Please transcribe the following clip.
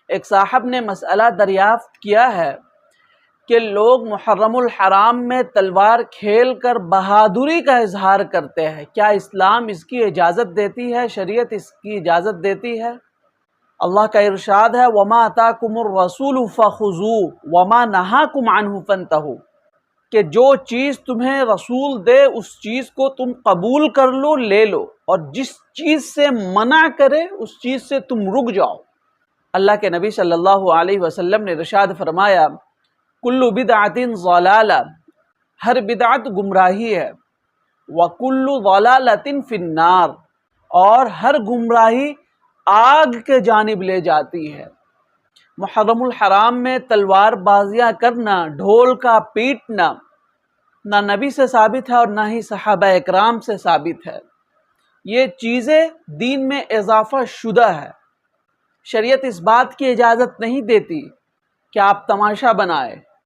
ایک صاحب نے مسئلہ دریافت کیا ہے کہ لوگ محرم الحرام میں تلوار کھیل کر بہادری کا اظہار کرتے ہیں، کیا اسلام اس کی اجازت دیتی ہے، شریعت اس کی اجازت دیتی ہے؟ اللہ کا ارشاد ہے وَمَا آتَاكُمُ الرَّسُولُ فَخُذُوهُ وَمَا نَهَاكُمْ عَنْهُ فَانْتَهُوا، کہ جو چیز تمہیں رسول دے اس چیز کو تم قبول کر لو، لے لو، اور جس چیز سے منع کرے اس چیز سے تم رک جاؤ۔ اللہ کے نبی صلی اللہ علیہ وسلم نے ارشاد فرمایا کل بدعت ضلالہ، ہر بدعت گمراہی ہے، وکل ضلالۃ فی النار، اور ہر گمراہی آگ کے جانب لے جاتی ہے۔ محرم الحرام میں تلوار بازیاں کرنا، ڈھول کا پیٹنا نہ نبی سے ثابت ہے اور نہ ہی صحابہ اکرام سے ثابت ہے۔ یہ چیزیں دین میں اضافہ شدہ ہے۔ شریعت اس بات کی اجازت نہیں دیتی کہ آپ تماشا بنائیں،